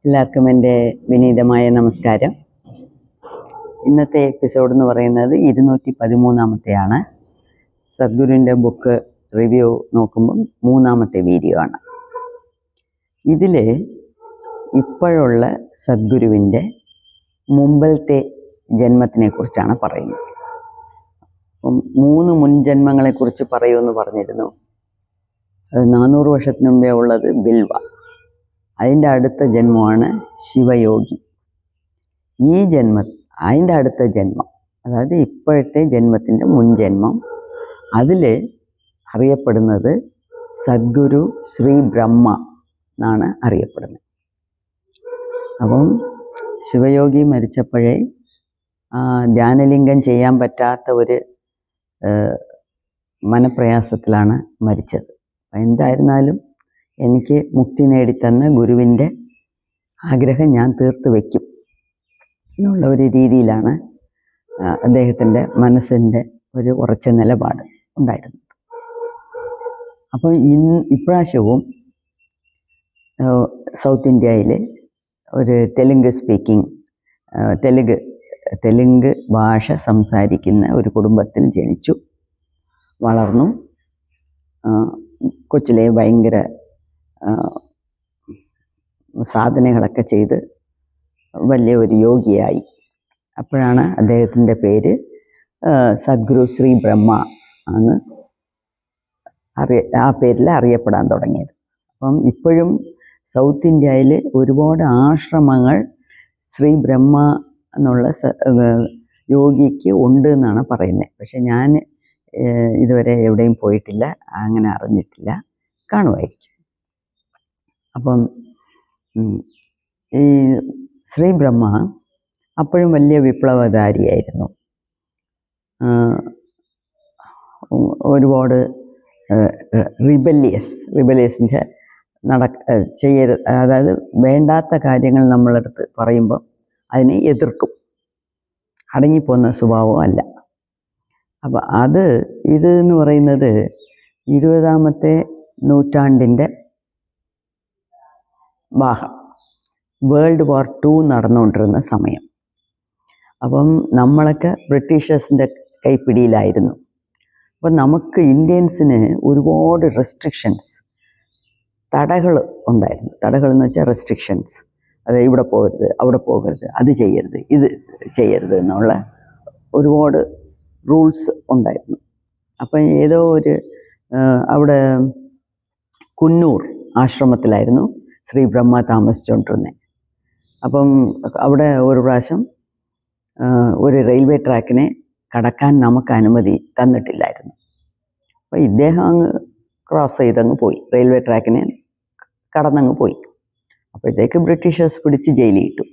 എല്ലാവർക്കും എൻ്റെ വിനീതമായ നമസ്കാരം. ഇന്നത്തെ എപ്പിസോഡ് എന്ന് പറയുന്നത് 213-ാമത്തെയാണ്. സദ്ഗുരുവിൻ്റെ ബുക്ക് റിവ്യൂ നോക്കുമ്പം 3-ാമത്തെ വീഡിയോ ആണ്. ഇതിൽ ഇപ്പോഴുള്ള സദ്ഗുരുവിൻ്റെ മുമ്പത്തെ ജന്മത്തിനെ കുറിച്ചാണ് പറയുന്നത്. 3 മുൻജന്മങ്ങളെക്കുറിച്ച് പറയുമെന്ന് പറഞ്ഞിരുന്നു. 400 വർഷത്തിന് മുമ്പേ ഉള്ളത് ബിൽവ, അതിൻ്റെ അടുത്ത ജന്മമാണ് ശിവയോഗി. അതിൻ്റെ അടുത്ത ജന്മം, അതായത് ഇപ്പോഴത്തെ ജന്മത്തിൻ്റെ മുൻജന്മം, അതിൽ അറിയപ്പെടുന്നത് സദ്ഗുരു ശ്രീ ബ്രഹ്മ എന്നാണ് അറിയപ്പെടുന്നത്. അപ്പം ശിവയോഗി മരിച്ചപ്പോഴേ ധ്യാനലിംഗം ചെയ്യാൻ പറ്റാത്ത ഒരു മനപ്രയാസത്തിലാണ് മരിച്ചത്. എന്തായിരുന്നാലും എനിക്ക് മുക്തി നേടിത്തന്ന ഗുരുവിൻ്റെ ആഗ്രഹം ഞാൻ തീർത്ത് വയ്ക്കും എന്നുള്ള ഒരു രീതിയിലാണ് അദ്ദേഹത്തിൻ്റെ മനസ്സിൻ്റെ ഒരു ഉറച്ച നിലപാട് ഉണ്ടായിരുന്നത്. അപ്പോൾ ഇപ്രാവശ്യവും സൗത്ത് ഇന്ത്യയിൽ ഒരു തെലുങ്ക് ഭാഷ സംസാരിക്കുന്ന ഒരു കുടുംബത്തിൽ ജനിച്ചു വളർന്നു. കൊച്ചിലെ ഭയങ്കര സാധനകളൊക്കെ ചെയ്ത് വലിയ ഒരു യോഗിയായി. അപ്പോഴാണ് അദ്ദേഹത്തിൻ്റെ പേര് സദ്ഗുരു ശ്രീ ബ്രഹ്മ എന്ന് ആ പേരിൽ അറിയപ്പെടാൻ തുടങ്ങിയത്. അപ്പം ഇപ്പോഴും സൗത്ത് ഇന്ത്യയിൽ ഒരുപാട് ആശ്രമങ്ങൾ ശ്രീ ബ്രഹ്മ എന്നുള്ള യോഗിക്ക് ഉണ്ട് എന്നാണ് പറയുന്നത്. പക്ഷെ ഞാൻ ഇതുവരെ എവിടെയും പോയിട്ടില്ല, അങ്ങനെ അറിഞ്ഞിട്ടില്ല, കാണുമായിരിക്കും. അപ്പം ഈ ശ്രീ ബ്രഹ്മ അപ്പോഴും വലിയ വിപ്ലവകാരിയായിരുന്നു. ഒരുപാട് റിബലിയസ് ചെയ്യരുത്, അതായത് വേണ്ടാത്ത കാര്യങ്ങൾ നമ്മളടുത്ത് പറയുമ്പോൾ അതിനെ എതിർക്കും, അടങ്ങിപ്പോകുന്ന സ്വഭാവം അല്ല. അപ്പം ഇതെന്ന് പറയുന്നത് 20ാമത്തെ നൂറ്റാണ്ടിൻ്റെ ഭാഗം, വേൾഡ് വാർ 2 നടന്നുകൊണ്ടിരുന്ന സമയം. അപ്പം നമ്മളൊക്കെ ബ്രിട്ടീഷേഴ്സിൻ്റെ കൈപ്പിടിയിലായിരുന്നു. അപ്പം നമുക്ക് ഇന്ത്യൻസിന് ഒരുപാട് റെസ്ട്രിക്ഷൻസ്, തടകൾ ഉണ്ടായിരുന്നു. തടകൾ എന്ന് വെച്ചാൽ റെസ്ട്രിക്ഷൻസ്, അത് ഇവിടെ പോകരുത്, അവിടെ പോകരുത്, അത് ചെയ്യരുത്, ഇത് ചെയ്യരുത് എന്നുള്ള ഒരുപാട് റൂൾസ് ഉണ്ടായിരുന്നു. അപ്പം ഏതോ ഒരു അവിടെ കുന്നൂർ ആശ്രമത്തിലായിരുന്നു ശ്രീ ബ്രഹ്മ താമസിച്ചുകൊണ്ടിരുന്നത്. അപ്പം അവിടെ ഒരു പ്രാവശ്യം ഒരു റെയിൽവേ ട്രാക്കിനെ കടക്കാൻ നമുക്ക് അനുമതി തന്നിട്ടില്ലായിരുന്നു. അപ്പോൾ ഇദ്ദേഹം അങ്ങ് ക്രോസ് ചെയ്തങ്ങ് പോയി, റെയിൽവേ ട്രാക്കിനെ കടന്നങ്ങ് പോയി. അപ്പോഴത്തേക്ക് ബ്രിട്ടീഷേഴ്സ് പിടിച്ച് ജയിലിൽ ഇട്ടു.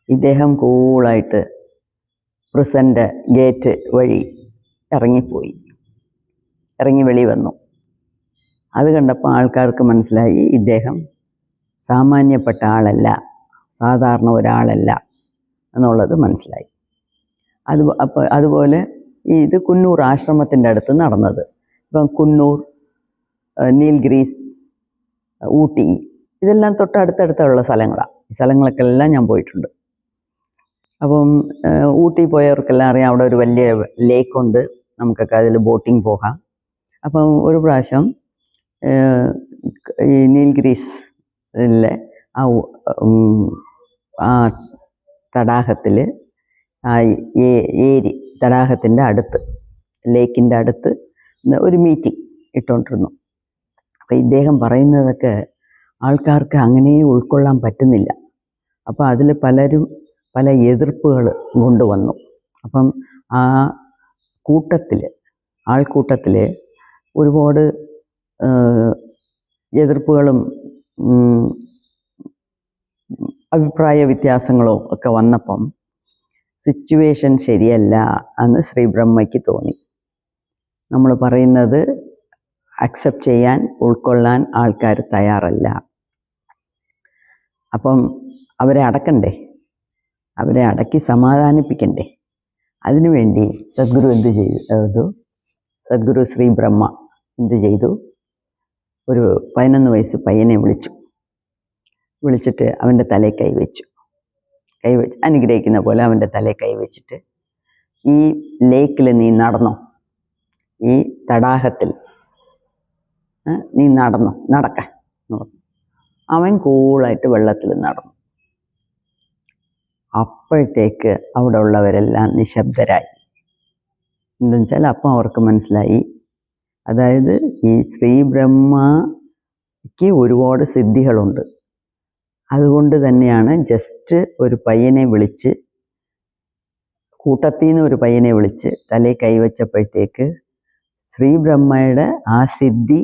ഇദ്ദേഹം കൂളായിട്ട് പ്രിസൻ്റെ ഗേറ്റ് വഴി ഇറങ്ങി വെളി വന്നു. അത് കണ്ടപ്പോൾ ആൾക്കാർക്ക് മനസ്സിലായി ഇദ്ദേഹം സാമാന്യപ്പെട്ട ആളല്ല, സാധാരണ ഒരാളല്ല എന്നുള്ളത് മനസ്സിലായി. അതുപോലെ ഇത് കുന്നൂർ ആശ്രമത്തിൻ്റെ അടുത്ത് നടന്നത്. ഇപ്പം കുന്നൂർ, നീൽഗിരീസ്, ഊട്ടി, ഇതെല്ലാം തൊട്ടടുത്തടുത്തുള്ള സ്ഥലങ്ങളാണ്. ഈ സ്ഥലങ്ങളൊക്കെല്ലാം ഞാൻ പോയിട്ടുണ്ട്. അപ്പം ഊട്ടി പോയവർക്കെല്ലാം അറിയാം, അവിടെ ഒരു വലിയ ലേക്കുണ്ട്, നമുക്കൊക്കെ അതിൽ ബോട്ടിങ് പോകാം. അപ്പം ഒരു പ്രാവശ്യം ഈ നീൽഗിരീസിലെ ആ തടാകത്തിൽ, തടാകത്തിൻ്റെ അടുത്ത്, ലേക്കിൻ്റെ അടുത്ത് ഒരു മീറ്റിംഗ് ഇട്ടുകൊണ്ടിരുന്നു. അപ്പം ഇദ്ദേഹം പറയുന്നതൊക്കെ ആൾക്കാർക്ക് അങ്ങനെ ഉൾക്കൊള്ളാൻ പറ്റുന്നില്ല. അപ്പോൾ അതിൽ പലരും പല എതിർപ്പുകൾ കൊണ്ടുവന്നു. അപ്പം ആ ആൾക്കൂട്ടത്തിൽ ഒരുപാട് എതിർപ്പുകളും അഭിപ്രായ വ്യത്യാസങ്ങളും ഒക്കെ വന്നപ്പം സിറ്റുവേഷൻ ശരിയല്ല എന്ന് ശ്രീ ബ്രഹ്മയ്ക്ക് തോന്നി. നമ്മൾ പറയുന്നത് അക്സെപ്റ്റ് ചെയ്യാൻ, ഉൾക്കൊള്ളാൻ ആൾക്കാർ തയ്യാറല്ല. അപ്പം അവരെ അടക്കി സമാധാനിപ്പിക്കണ്ടേ? അതിനുവേണ്ടി സദ്ഗുരു ശ്രീ ബ്രഹ്മ എന്ത് ചെയ്തു? ഒരു 11 വയസ്സ് പയ്യനെ വിളിച്ചു. വിളിച്ചിട്ട് അവൻ്റെ തലയിൽ കൈവച്ചു. അനുഗ്രഹിക്കുന്ന പോലെ അവൻ്റെ തലയിൽ കൈവച്ചിട്ട്, ഈ ലേക്കിൽ നീ നടന്നോ, ഈ തടാകത്തിൽ നീ നടക്ക എന്ന് പറഞ്ഞു. അവൻ കൂളായിട്ട് വെള്ളത്തിൽ നടന്നു. അപ്പോഴത്തേക്ക് അവിടെ ഉള്ളവരെല്ലാം നിശബ്ദരായി. എന്താണെന്ന് വെച്ചാൽ അപ്പം അവർക്ക് മനസ്സിലായി, അതായത് ഈ ശ്രീ ബ്രഹ്മയ്ക്ക് ഒരുപാട് സിദ്ധികളുണ്ട്. അതുകൊണ്ട് തന്നെയാണ് ജസ്റ്റ് ഒരു പയ്യനെ വിളിച്ച്, കൂട്ടത്തിൽ നിന്ന് ഒരു പയ്യനെ വിളിച്ച് തലയിൽ കൈവച്ചപ്പോഴത്തേക്ക് ശ്രീ ബ്രഹ്മയുടെ ആ സിദ്ധി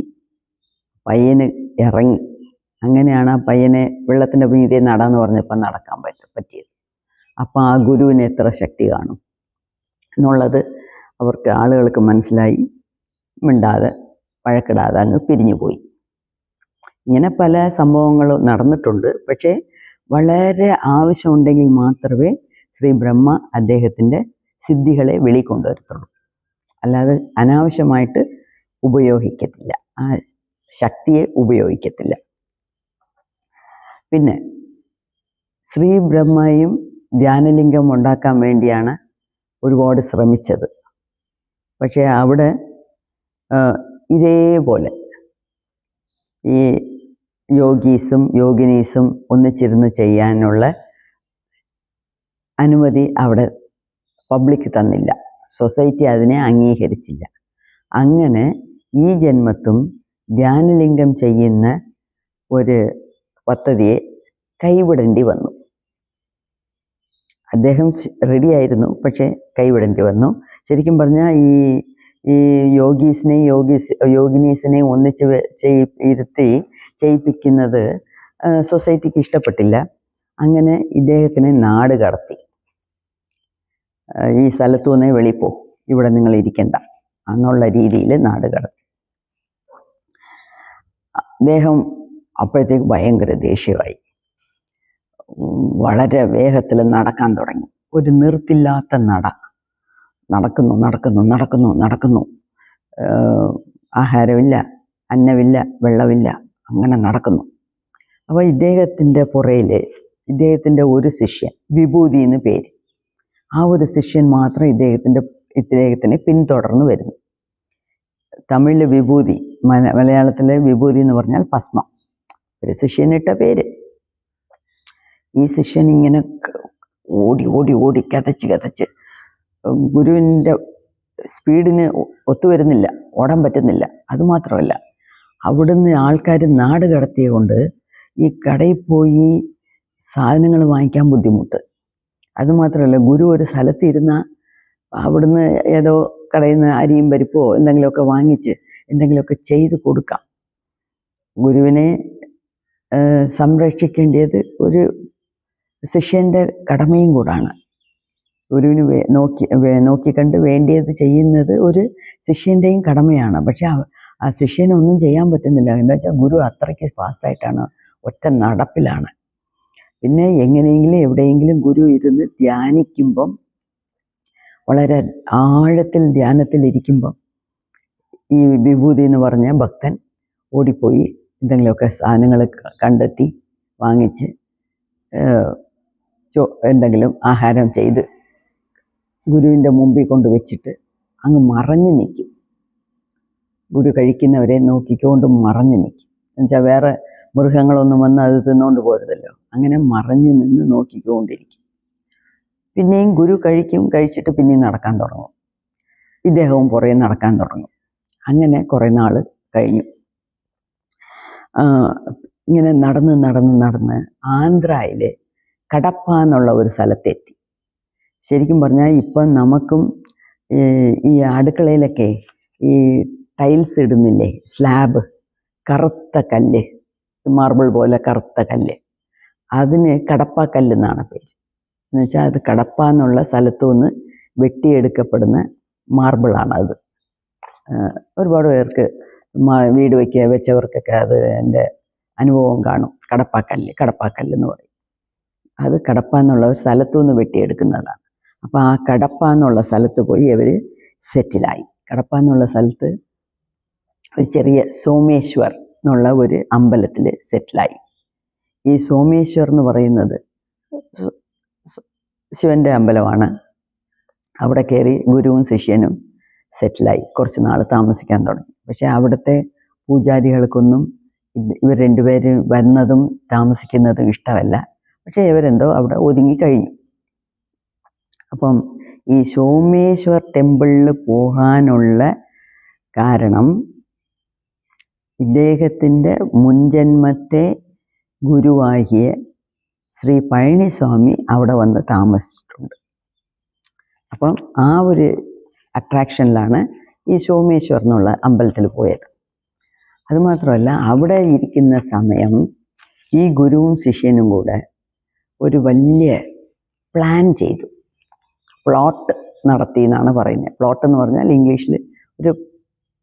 പയ്യന് ഇറങ്ങി. അങ്ങനെയാണ് ആ പയ്യനെ വെള്ളത്തിൻ്റെ മീതെ നടാന്ന് പറഞ്ഞപ്പോൾ നടക്കാൻ പറ്റിയത്. അപ്പം ആ ഗുരുവിന് എത്ര ശക്തി കാണും എന്നുള്ളത് അവർക്ക്, ആളുകൾക്ക് മനസ്സിലായി. മിണ്ടാതെ വഴക്കിടാതെ അങ്ങ് പിരിഞ്ഞുപോയി. ഇങ്ങനെ പല സംഭവങ്ങളും നടന്നിട്ടുണ്ട്. പക്ഷേ വളരെ ആവശ്യമുണ്ടെങ്കിൽ മാത്രമേ ശ്രീ ബ്രഹ്മ അദ്ദേഹത്തിൻ്റെ സിദ്ധികളെ വെളിക്കൊണ്ടുവരത്തുള്ളൂ. അല്ലാതെ അനാവശ്യമായിട്ട് ഉപയോഗിക്കത്തില്ല, ആ ശക്തിയെ ഉപയോഗിക്കത്തില്ല. പിന്നെ ശ്രീ ബ്രഹ്മയും ധ്യാനലിംഗം ഉണ്ടാക്കാൻ വേണ്ടിയാണ് ഒരുപാട് ശ്രമിച്ചത്. പക്ഷേ അവിടെ ഇതേപോലെ ഈ യോഗീസും യോഗിനീസും ഒന്നിച്ചിരുന്ന് ചെയ്യാനുള്ള അനുമതി അവിടെ പബ്ലിക് തന്നില്ല, സൊസൈറ്റി അതിനെ അംഗീകരിച്ചില്ല. അങ്ങനെ ഈ ജന്മത്തും ധ്യാനലിംഗം ചെയ്യുന്ന ഒരു പദ്ധതിയെ കൈവിടേണ്ടി വന്നു. അദ്ദേഹം റെഡിയായിരുന്നു, പക്ഷേ കൈവിടേണ്ടി വന്നു. ശരിക്കും പറഞ്ഞാൽ ഈ യോഗിനീസിനെയും ഒന്നിച്ച് ഇരുത്തി ചെയ്യിപ്പിക്കുന്നത് സൊസൈറ്റിക്ക് ഇഷ്ടപ്പെട്ടില്ല. അങ്ങനെ ഇദ്ദേഹത്തിനെ നാട് കടത്തി. ഈ സ്ഥലത്തു നിന്നേ വെളിപ്പോ, ഇവിടെ നിങ്ങൾ ഇരിക്കണ്ട എന്നുള്ള രീതിയിൽ നാട് കടത്തി. അദ്ദേഹം അപ്പോഴത്തേക്ക് ഭയങ്കര ദേഷ്യമായി. വളരെ വേഗത്തിൽ നടക്കാൻ തുടങ്ങി. ഒരു നിർത്തില്ലാത്ത നടക്കുന്നു. ആഹാരമില്ല, അന്നമില്ല, വെള്ളമില്ല, അങ്ങനെ നടക്കുന്നു. അപ്പോൾ ഇദ്ദേഹത്തിൻ്റെ പുറയിൽ ഇദ്ദേഹത്തിൻ്റെ ഒരു ശിഷ്യൻ, വിഭൂതി എന്ന് പേര്, ആ ഒരു ശിഷ്യൻ മാത്രം ഇദ്ദേഹത്തിനെ പിന്തുടർന്ന് വരുന്നു. തമിഴിൽ വിഭൂതി, മലയാളത്തിലെ വിഭൂതി എന്ന് പറഞ്ഞാൽ ഭസ്മം, ഒരു ശിഷ്യനിട്ട പേര്. ഈ ശിഷ്യൻ ഇങ്ങനെ ഓടി കതച്ച് ഗുരുവിൻ്റെ സ്പീഡിന് ഒത്തുവരുന്നില്ല, ഓടാൻ പറ്റുന്നില്ല. അതുമാത്രമല്ല, അവിടുന്ന് ആൾക്കാർ നാട് കടത്തിയ കൊണ്ട് ഈ കടയിൽ പോയി സാധനങ്ങൾ വാങ്ങിക്കാൻ ബുദ്ധിമുട്ട്. അതുമാത്രമല്ല, ഗുരു ഒരു സ്ഥലത്തിരുന്ന അവിടുന്ന് ഏതോ കടയിൽ നിന്ന് അരിയും പരിപ്പോ എന്തെങ്കിലുമൊക്കെ വാങ്ങിച്ച് എന്തെങ്കിലുമൊക്കെ ചെയ്ത് കൊടുക്കാം. ഗുരുവിനെ സംരക്ഷിക്കേണ്ടത് ഒരു ശിഷ്യൻ്റെ കടമയും കൂടാണ്. ഗുരുവിന് നോക്കിക്കണ്ട് വേണ്ടിയത് ചെയ്യുന്നത് ഒരു ശിഷ്യൻ്റെയും കടമയാണ്. പക്ഷെ ആ ശിഷ്യനൊന്നും ചെയ്യാൻ പറ്റുന്നില്ല. എന്താ വെച്ചാൽ ഗുരു അത്രയ്ക്ക് ഫാസ്റ്റായിട്ടാണ്, ഒറ്റ നടപ്പിലാണ്. പിന്നെ എങ്ങനെയെങ്കിലും എവിടെയെങ്കിലും ഗുരു ഇരുന്ന് ധ്യാനിക്കുമ്പം, വളരെ ആഴത്തിൽ ധ്യാനത്തിലിരിക്കുമ്പം ഈ വിഭൂതി എന്ന് പറഞ്ഞ ഭക്തൻ ഓടിപ്പോയി എന്തെങ്കിലുമൊക്കെ സാധനങ്ങൾ കണ്ടെത്തി വാങ്ങിച്ച് എന്തെങ്കിലും ആഹാരം ചെയ്ത് ഗുരുവിൻ്റെ മുമ്പിൽ കൊണ്ട് വെച്ചിട്ട് അങ്ങ് മറഞ്ഞു നിൽക്കും. ഗുരു കഴിക്കുന്നവരെ നോക്കിക്കൊണ്ട് മറഞ്ഞു നിൽക്കും. എന്നുവെച്ചാൽ വേറെ മൃഗങ്ങളൊന്നും വന്ന് അത് തിന്നുകൊണ്ട് പോരുതല്ലോ. അങ്ങനെ മറഞ്ഞു നിന്ന് നോക്കിക്കൊണ്ടിരിക്കും. പിന്നെയും ഗുരു കഴിച്ചിട്ട് പിന്നെയും നടക്കാൻ തുടങ്ങും. ഇദ്ദേഹവും പുറകെ നടക്കാൻ തുടങ്ങും. അങ്ങനെ കുറേ നാൾ കഴിഞ്ഞു. ഇങ്ങനെ നടന്ന് ആന്ധ്രയിലെ കടപ്പ എന്നുള്ള ഒരു സ്ഥലത്തെത്തി. ശരിക്കും പറഞ്ഞാൽ ഇപ്പം നമുക്കും ഈ അടുക്കളയിലൊക്കെ ഈ ടൈൽസ് ഇടുന്നില്ലേ, സ്ലാബ്, കറുത്ത കല്ല്, മാർബിൾ പോലെ കറുത്ത കല്ല്, അതിന് കടപ്പാക്കല്ല് എന്നാണ് പേര്. എന്നുവെച്ചാൽ അത് കടപ്പ എന്നുള്ള സ്ഥലത്തു നിന്ന് വെട്ടിയെടുക്കപ്പെടുന്ന മാർബിളാണ് അത്. ഒരുപാട് പേർക്ക് വീട് വെച്ചവർക്കൊക്കെ അത് എൻ്റെ അനുഭവം കാണും. കടപ്പാക്കല്ല് എന്ന് പറയും. അത് കടപ്പ എന്നുള്ള ഒരു സ്ഥലത്തു നിന്ന് വെട്ടിയെടുക്കുന്നതാണ്. അപ്പോൾ ആ കടപ്പ എന്നുള്ള സ്ഥലത്ത് പോയി അവർ സെറ്റിലായി. കടപ്പ എന്നുള്ള സ്ഥലത്ത് ഒരു ചെറിയ സോമേശ്വർ എന്നുള്ള ഒരു അമ്പലത്തിൽ സെറ്റിലായി. ഈ സോമേശ്വർ എന്ന് പറയുന്നത് ശിവൻ്റെ അമ്പലമാണ്. അവിടെ കയറി ഗുരുവും ശിഷ്യനും സെറ്റിലായി, കുറച്ച് നാൾ താമസിക്കാൻ തുടങ്ങി. പക്ഷേ അവിടുത്തെ പൂജാരികൾക്കൊന്നും ഇവർ രണ്ടുപേരും വരുന്നതും താമസിക്കുന്നതും ഇഷ്ടമല്ല. പക്ഷേ ഇവരെന്തോ അവിടെ ഒതുങ്ങി കഴിഞ്ഞു. അപ്പം ഈ സോമേശ്വർ ടെമ്പിളിൽ പോകാനുള്ള കാരണം ഇദ്ദേഹത്തിൻ്റെ മുൻജന്മത്തെ ഗുരുവാകിയ ശ്രീ പഴനിസ്വാമി അവിടെ വന്ന് താമസിച്ചിട്ടുണ്ട്. അപ്പം ആ ഒരു അട്രാക്ഷനിലാണ് ഈ സോമേശ്വർ എന്നുള്ള അമ്പലത്തിൽ പോയത്. അതുമാത്രമല്ല, അവിടെ ഇരിക്കുന്ന സമയം ഈ ഗുരുവും ശിഷ്യനും കൂടെ ഒരു വലിയ പ്ലാൻ ചെയ്തു, പ്ലോട്ട് നടത്തി എന്നാണ് പറയുന്നത്. പ്ലോട്ട് എന്ന് പറഞ്ഞാൽ ഇംഗ്ലീഷിൽ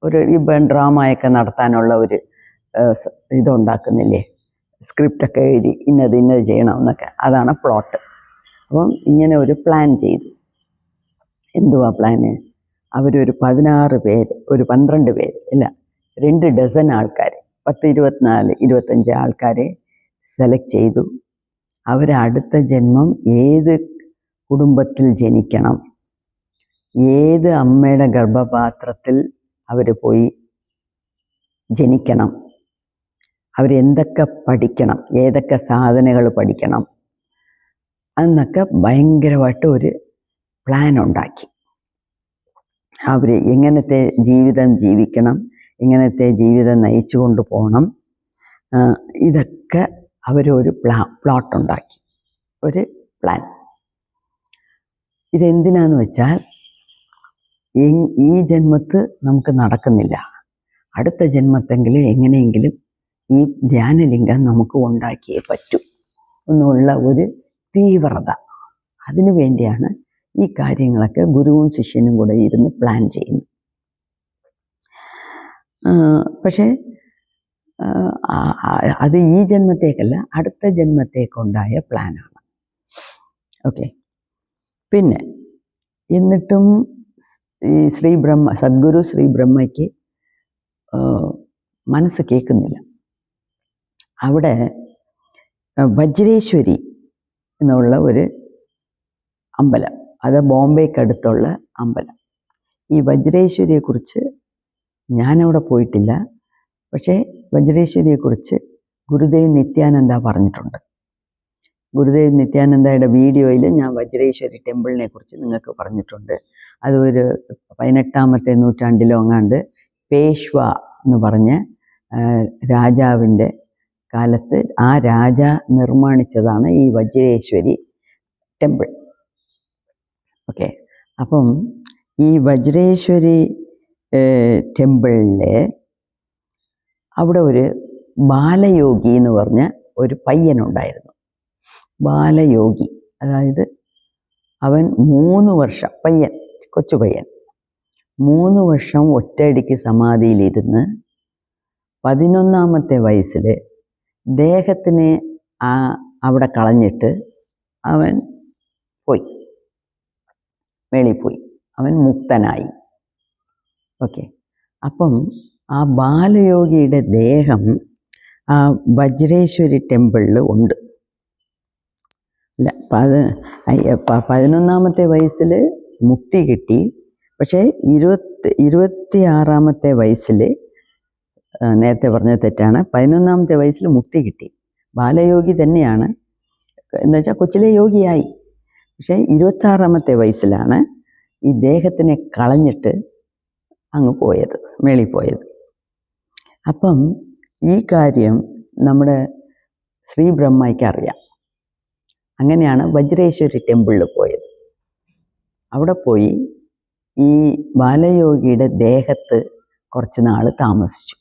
ഒരു ഈ ഡ്രാമയൊക്കെ നടത്താനുള്ള ഒരു ഇതുണ്ടാക്കുന്നില്ലേ, സ്ക്രിപ്റ്റൊക്കെ എഴുതി ഇന്നത് ചെയ്യണമെന്നൊക്കെ, അതാണ് പ്ലോട്ട്. അപ്പം ഇങ്ങനെ ഒരു പ്ലാൻ ചെയ്തു. എന്തുവാ പ്ലാന്? അവരൊരു 16 പേര്, ഒരു 12 പേര്, ഇല്ല 2 ഡസൻ ആൾക്കാർ, 10, 24, 25 ആൾക്കാരെ സെലക്ട് ചെയ്തു. അടുത്ത ജന്മം ഏത് കുടുംബത്തിൽ ജനിക്കണം, ഏത് അമ്മയുടെ ഗർഭപാത്രത്തിൽ അവർ പോയി ജനിക്കണം, അവരെന്തൊക്കെ പഠിക്കണം, ഏതൊക്കെ സാധനങ്ങൾ പഠിക്കണം എന്നൊക്കെ ഭയങ്കരമായിട്ട് ഒരു പ്ലാൻ ഉണ്ടാക്കി. അവർ എങ്ങനത്തെ ജീവിതം ജീവിക്കണം, എങ്ങനത്തെ ജീവിതം നയിച്ചു കൊണ്ടുപോകണം, ഇതൊക്കെ അവരൊരു പ്ലോട്ടുണ്ടാക്കി, ഒരു പ്ലാൻ. ഇതെന്തിനാന്ന് വെച്ചാൽ, ഈ ജന്മത്ത് നമുക്ക് നടക്കുന്നില്ല, അടുത്ത ജന്മത്തെങ്കിലും എങ്ങനെയെങ്കിലും ഈ ധ്യാനലിംഗം നമുക്ക് ഉണ്ടാക്കിയേ പറ്റൂ എന്നുള്ള ഒരു തീവ്രത. അതിനു വേണ്ടിയാണ് ഈ കാര്യങ്ങളൊക്കെ ഗുരുവും ശിഷ്യനും കൂടെ ഇരുന്ന് പ്ലാൻ ചെയ്യുന്നു. പക്ഷേ അത് ഈ ജന്മത്തേക്കല്ല, അടുത്ത ജന്മത്തേക്കുണ്ടായ പ്ലാനാണ്. ഓക്കെ. പിന്നെ എന്നിട്ടും ഈ സദ്ഗുരു ശ്രീ ബ്രഹ്മയ്ക്ക് മനസ്സ് കേൾക്കുന്നില്ല. അവിടെ വജ്രേശ്വരി എന്നുള്ള ഒരു അമ്പലം, അത് ബോംബെക്കടുത്തുള്ള അമ്പലം. ഈ വജ്രേശ്വരിയെക്കുറിച്ച് ഞാനവിടെ പോയിട്ടില്ല, പക്ഷേ വജ്രേശ്വരിയെക്കുറിച്ച് ഗുരുദേവ് നിത്യാനന്ദ പറഞ്ഞിട്ടുണ്ട്. ഗുരുദേവ് നിത്യാനന്ദയുടെ വീഡിയോയിൽ ഞാൻ വജ്രേശ്വരി ടെമ്പിളിനെ കുറിച്ച് നിങ്ങൾക്ക് പറഞ്ഞിട്ടുണ്ട്. അത് ഒരു 18ാമത്തെ നൂറ്റാണ്ടിലോ അങ്ങാണ്ട് പേഷ്വ എന്ന് പറഞ്ഞ രാജാവിൻ്റെ കാലത്ത് ആ രാജ നിർമ്മാണിച്ചതാണ് ഈ വജ്രേശ്വരി ടെമ്പിൾ. ഓക്കെ. അപ്പം ഈ വജ്രേശ്വരി ടെമ്പിളിൽ അവിടെ ഒരു ബാലയോഗി എന്ന് പറഞ്ഞ ഒരു പയ്യനുണ്ടായിരുന്നു. ബാലയോഗി, അതായത് അവൻ 3 വർഷം, കൊച്ചു പയ്യൻ 3 വർഷം ഒറ്റയടിക്ക് സമാധിയിലിരുന്ന് 11ാമത്തെ വയസ്സിൽ ദേഹത്തിനെ അവിടെ കളഞ്ഞിട്ട് അവൻ പോയി, മേളിൽ പോയി, അവൻ മുക്തനായി. ഓക്കെ. അപ്പം ആ ബാലയോഗിയുടെ ദേഹം ആ വജ്രേശ്വരി ടെമ്പിളിൽ ഉണ്ട്. അല്ല, 11ാമത്തെ വയസ്സിൽ മുക്തി കിട്ടി. പക്ഷേ 26ാമത്തെ വയസ്സിൽ, നേരത്തെ പറഞ്ഞത് തെറ്റാണ്, 11ാമത്തെ വയസ്സിൽ മുക്തി കിട്ടി. ബാലയോഗി തന്നെയാണ്, എന്നുവെച്ചാൽ കൊച്ചിലെ യോഗിയായി. പക്ഷേ 26ാമത്തെ വയസ്സിലാണ് ഈ ദേഹത്തിനെ കളഞ്ഞിട്ട് അങ്ങ് പോയത്, മേളിൽ പോയത്. അപ്പം ഈ കാര്യം നമ്മുടെ ശ്രീ ബ്രഹ്മയ്ക്ക് അറിയാം. അങ്ങനെയാണ് വജ്രേശ്വരി ടെമ്പിളിൽ പോയത്. അവിടെ പോയി ഈ ബാലയോഗിയുടെ ദേഹത്ത് കുറച്ച് നാൾ താമസിച്ചു.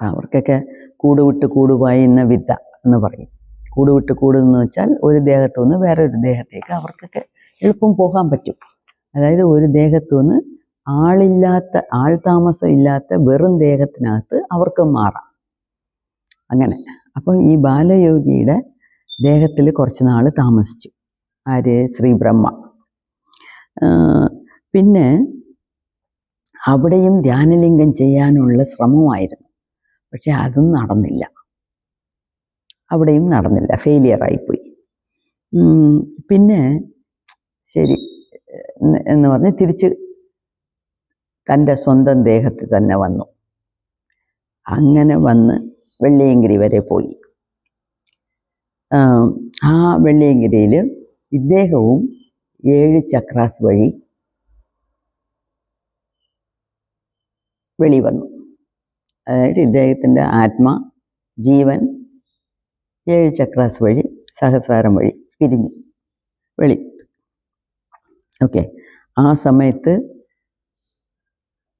അവർക്കൊക്കെ കൂടുവിട്ട് കൂടുപായുന്ന വിദ്യ എന്ന് പറയും. കൂടുവിട്ട് കൂടുന്ന് വെച്ചാൽ ഒരു ദേഹത്തു നിന്ന് വേറൊരു ദേഹത്തേക്ക് അവർക്കൊക്കെ എളുപ്പം പോകാൻ പറ്റും. അതായത് ഒരു ദേഹത്തു നിന്ന് ആൾ താമസം ഇല്ലാത്ത വെറും ദേഹത്തിനകത്ത് അവർക്ക് മാറാം. അങ്ങനെ. അപ്പം ഈ ബാലയോഗിയുടെ ദേഹത്തിൽ കുറച്ച് നാൾ താമസിച്ചു ശ്രീ ബ്രഹ്മ. പിന്നെ അവിടെയും ധ്യാനലിംഗം ചെയ്യാനുള്ള ശ്രമമായിരുന്നു. പക്ഷെ അതും നടന്നില്ല. അവിടെയും നടന്നില്ല, ഫെയിലിയറായിപ്പോയി. പിന്നെ ശരി എന്ന് പറഞ്ഞ് തിരിച്ച് തൻ്റെ സ്വന്തം ദേഹത്ത് തന്നെ വന്നു. അങ്ങനെ വന്ന് വെള്ളിയങ്കിരി വരെ പോയി. ആ വെള്ളിയങ്കിരിയിൽ ഇദ്ദേഹവും 7 ചക്രാസ് വഴി വെളി വന്നു. അതായത് ഇദ്ദേഹത്തിൻ്റെ ജീവൻ 7 ചക്രാസ് വഴി സഹസ്രാരം വഴി പിരിഞ്ഞു വെളി. ഓക്കെ. ആ സമയത്ത്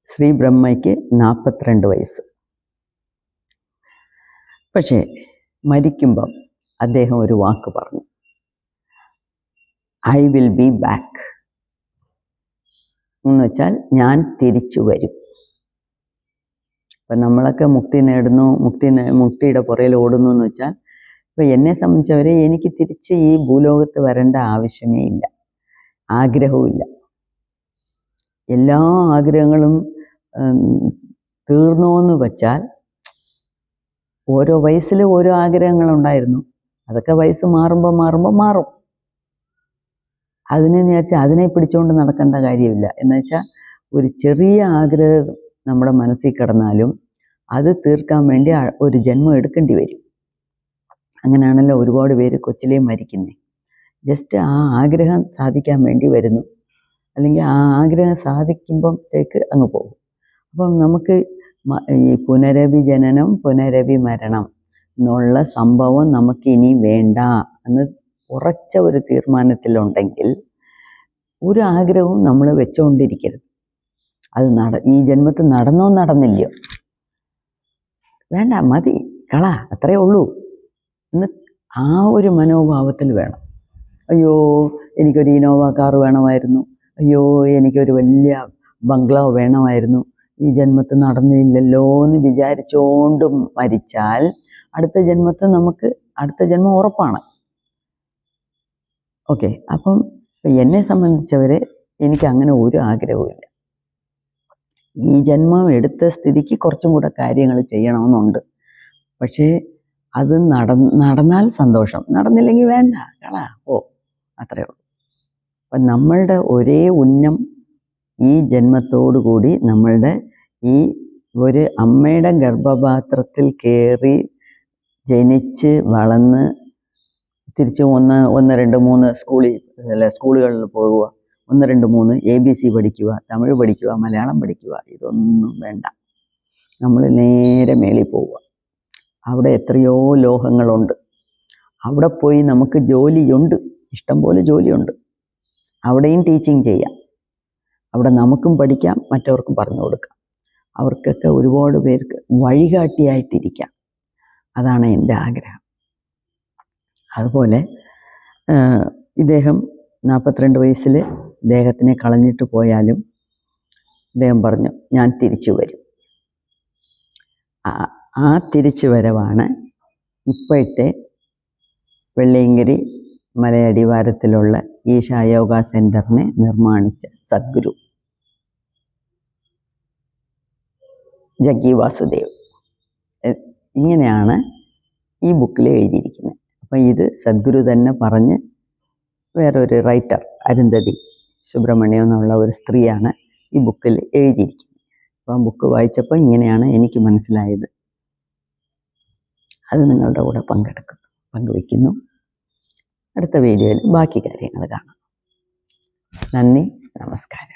ശ്രീ ബ്രഹ്മയ്ക്ക് 42 വയസ്സ്. പക്ഷേ മരിക്കുമ്പം അദ്ദേഹം ഒരു വാക്ക് പറഞ്ഞു, ഐ വിൽ ബി ബാക്ക് എന്ന് വെച്ചാൽ ഞാൻ തിരിച്ചു വരും. ഇപ്പം നമ്മളൊക്കെ മുക്തി നേടുന്നു, മുക്തിയുടെ പുറയിൽ ഓടുന്നു എന്ന് വെച്ചാൽ, ഇപ്പം എന്നെ സംബന്ധിച്ചവരെ എനിക്ക് തിരിച്ച് ഈ ഭൂലോകത്ത് വരേണ്ട ആവശ്യമേ ഇല്ല, ആഗ്രഹവുമില്ല. എല്ലാ ആഗ്രഹങ്ങളും തീർന്നു എന്ന് വെച്ചാൽ, ഓരോ വയസ്സിൽ ഓരോ ആഗ്രഹങ്ങളുണ്ടായിരുന്നു, അതൊക്കെ വയസ്സ് മാറുമ്പോൾ മാറും. അതിനെ വിചാരിച്ചാൽ അതിനെ പിടിച്ചുകൊണ്ട് നടക്കേണ്ട കാര്യമില്ല. എന്ന് വെച്ചാൽ ഒരു ചെറിയ ആഗ്രഹം നമ്മുടെ മനസ്സിൽ കിടന്നാലും അത് തീർക്കാൻ വേണ്ടി ഒരു ജന്മം എടുക്കേണ്ടി വരും. അങ്ങനെയാണല്ലോ ഒരുപാട് പേര് കൊച്ചിലേ മരിക്കുന്നത്. ജസ്റ്റ് ആ ആഗ്രഹം സാധിക്കാൻ വേണ്ടി വരുന്നു, അല്ലെങ്കിൽ ആ ആഗ്രഹം സാധിക്കുമ്പോഴത്തേക്ക് അങ്ങ് പോകും. അപ്പം നമുക്ക് ഈ പുനരഭി ജനനം പുനരഭി മരണം എന്നുള്ള സംഭവം നമുക്ക് ഇനി വേണ്ട എന്ന് ഉറച്ച ഒരു തീരുമാനത്തിലുണ്ടെങ്കിൽ ഒരു ആഗ്രഹവും നമ്മൾ വെച്ചുകൊണ്ടിരിക്കരുത്. അത് ഈ ജന്മത്തിൽ നടന്നോ നടന്നില്ലയോ വേണ്ട, മതി, കള, അത്രയേ ഉള്ളൂ എന്ന് ആ ഒരു മനോഭാവത്തിൽ വേണം. അയ്യോ എനിക്കൊരു ഇനോവ കാർ വേണമായിരുന്നു, അയ്യോ എനിക്കൊരു വലിയ ബംഗ്ലാവ് വേണമായിരുന്നു, ഈ ജന്മത്തിൽ നടന്നില്ലല്ലോ എന്ന് വിചാരിച്ചുകൊണ്ടും മരിച്ചാൽ അടുത്ത ജന്മം ഉറപ്പാണ്. ഓക്കെ. അപ്പം എന്നെ സംബന്ധിച്ചവരെ എനിക്ക് അങ്ങനെ ഒരു ആഗ്രഹവുമില്ല. ഈ ജന്മം എടുത്ത സ്ഥിതിക്ക് കുറച്ചും കൂടെ കാര്യങ്ങൾ ചെയ്യണമെന്നുണ്ട്. പക്ഷേ അത് നടന്നാൽ സന്തോഷം, നടന്നില്ലെങ്കിൽ വേണ്ട, കളാ, അത്രയേ ഉള്ളൂ. അപ്പം നമ്മളുടെ ഒരേ ഉന്നം ഈ ജന്മത്തോടു കൂടി നമ്മളുടെ ഈ ഒരു അമ്മയുടെ ഗർഭപാത്രത്തിൽ കയറി ജനിച്ച് വളർന്ന് തിരിച്ച് 1, 2, 3 സ്കൂളുകളിൽ പോവുക, 1, 2, 3 ABC പഠിക്കുക, തമിഴ് പഠിക്കുക, മലയാളം പഠിക്കുക, ഇതൊന്നും വേണ്ട. നമ്മൾ നേരെ മേളിൽ പോവുക. അവിടെ എത്രയോ ലോകങ്ങളുണ്ട്. അവിടെ പോയി നമുക്ക് ജോലിയുണ്ട്, ഇഷ്ടംപോലെ ജോലിയുണ്ട്. അവിടെയും ടീച്ചിങ് ചെയ്യാം, അവിടെ നമുക്കും പഠിക്കാം, മറ്റവർക്കും പറഞ്ഞു കൊടുക്കാം. അവർക്കൊക്കെ ഒരുപാട് പേർക്ക് വഴികാട്ടിയായിട്ടിരിക്കാം. അതാണ് എൻ്റെ ആഗ്രഹം. അതുപോലെ ഇദ്ദേഹം 42 വയസ്സിൽ ദേഹത്തിനെ കളഞ്ഞിട്ട് പോയാലും അദ്ദേഹം പറഞ്ഞു, ഞാൻ തിരിച്ചു വരും. ആ തിരിച്ചു വരവാണ് ഇപ്പോഴത്തെ വെള്ളിയങ്കിരി മലയടിവാരത്തിലുള്ള ഈശ യോഗ സെൻറ്ററിനെ നിർമ്മാണിച്ച സദ്ഗുരു ജഗ്ഗി വാസുദേവ്. ഇങ്ങനെയാണ് ഈ ബുക്കിൽ എഴുതിയിരിക്കുന്നത്. അപ്പം ഇത് സദ്ഗുരു തന്നെ പറഞ്ഞ് വേറൊരു റൈറ്റർ അരുന്ധതി സുബ്രഹ്മണ്യം എന്നുള്ള ഒരു സ്ത്രീയാണ് ഈ ബുക്കിൽ എഴുതിയിരിക്കുന്നത്. അപ്പം ആ ബുക്ക് വായിച്ചപ്പോൾ ഇങ്ങനെയാണ് എനിക്ക് മനസ്സിലായത്. അത് നിങ്ങളുടെ കൂടെ പങ്കുവയ്ക്കുന്നു. അടുത്ത വീഡിയോയിൽ ബാക്കി കാര്യങ്ങൾ കാണാം. നന്ദി, നമസ്കാരം.